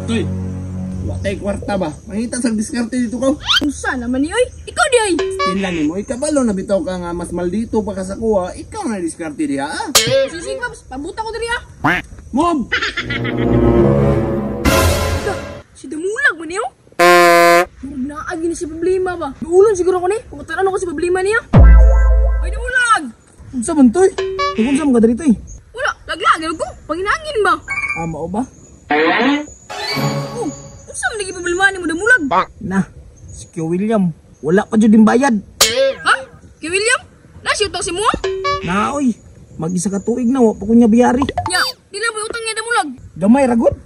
Toy, watay kwarta ba? Mahita sa diskarte dito ka. Unsa naman ni oy? Ikaw di ay. Still lang mo, ikabalo na bitaw ka nga mas maldito pa ka sa kuha, ikaw na diskarte diha. Sisig Pops, pabuta ko diri ah. Mom! Si Damulag man niyo. Murag naagi na si problema ba? Duulon siguro ko ni. Pagkataran ako si problema niya. Ay Damulag! Unsa man toy? Unsa man ka diri toy? Wala, laglagan ko. Panginangin ba? Mao ba? Oh, unsa man nagi problema ni mo Damulag? Na, si Kyo William, wala pa jud din bayad. Ha? Kay William? Nasi utang si mo? Na oy, mag-isa ka tuig na wa pa kunya biyari. Ya, di lang ba utang niya Damulag? Gamay ra gud.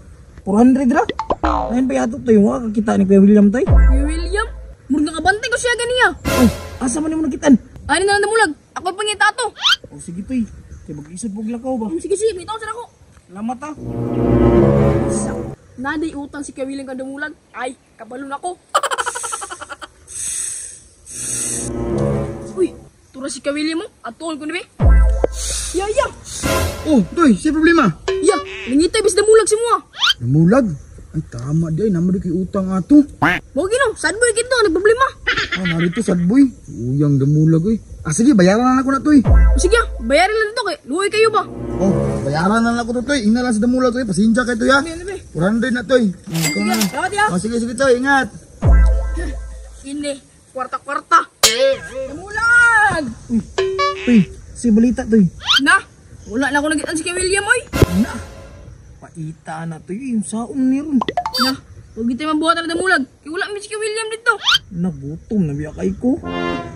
400 ra. Ayun pa yato toy, wa kakita ni Kyo William toy. Kay William? Murag nakabantay ko siya ganiya. Oh, asa man nimo nakitaan? Ani na lang Damulag. Ako pangita to. Oh sige toy, kay mag-isod pug lakaw ba? Sige sige, may taon sa ako. Salamat ah. Naday utang si Kay William ka Damulag. Ay, kabalon ako. Uy, tura si Kay William mo. Atuon ko ni be. Ya, ya. Oh, toy, siya problema. Ya, nangitay bis Damulag si mo ah. Namulag. Ay, tama di ay, naman di kay utang ato. Mo gino, sad boy kito, nagproblema. Ah, narito sad boy. Uyang damulag oy. Ah, sige, bayaran na ako na toy. O sige, bayarin lang dito kay luoy kayo ba? Oh, bayaran na ako to toy. Ingna lang sa damulag toy. Pasensya kay toy ha. Ano be? 400 na toy. Ikaw na. Salamat ya. Oh, sige, sige toy, ingat. Ini, kwarta-kwarta. Damulag! Toy, si balita toy. Na, wala na ako nagitan si Kay William oy. Na. Paita na toy, yung saon ni ron. Na, huwag ito mabuhat na Damulag. Kaya wala mi si Kay William dito. Nagutom na biya kay ko.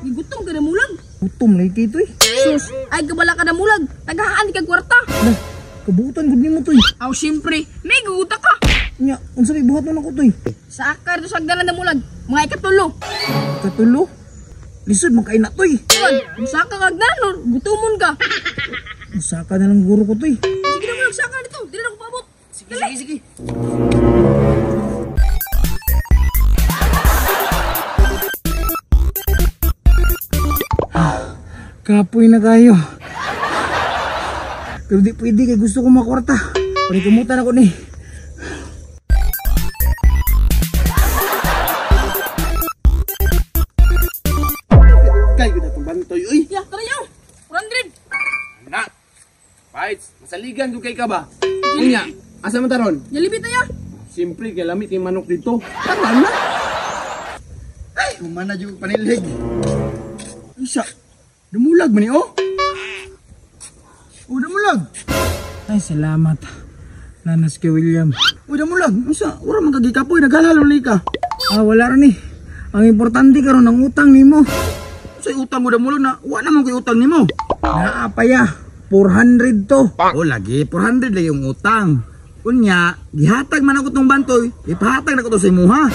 Gigutom ka Damulag. Gutom na kay toy. Sus, ay kabala ka Damulag. Tagahaan ka kwarta. Na, kabutan gud nimo toy. Aw, siyempre, may guguta ka. Nya, unsa may buhat man ako toy? Sa akar to sagdan na Damulag. Mga ikatulo. Katulo. Lisod man kay na toy. Tuwan, musaka ka agdan, no? Gutumon ka. Usaka na lang guro ko toy. Sige Damulag, saka dito. Dili na ko paabot. Sige, sige, sige. Kapoy na kayo. Pero di pwede kay gusto ko makwarta. Panikamutan ako ni. Kay ko na itong bantoy. Uy! Ya, tara yaw. 400. Na! Fights! Masaligan ko kay ka ba? Kanya, asa man taron? Yalibit na ya. Siyempre, kay lamit yung manok dito. Tama na! Ay, humana dyan panilig. Isa! Dumulag man ni oh! Oh, damulag. Ay, salamat. Nanas kay William. Oh, damulag. Isa, wala man kagikapoy. Naghalalong ka. Ah, wala rin eh. Ang importante karon ng utang nimo. Sa utang mo damulag na, wala naman kay utang ni mo. Naapaya, 400 to. Oh, lagi. 400 lang yung utang. Kunya, gihatag man ako tong bantoy. Ipahatag na ko to sa imuha.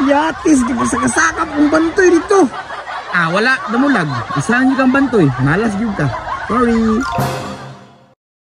Yatis, di pa sakasakap kong bantoy dito. Ah, wala. Damulag. Isahan niyo kang bantoy. Malas yun ka. Sorry.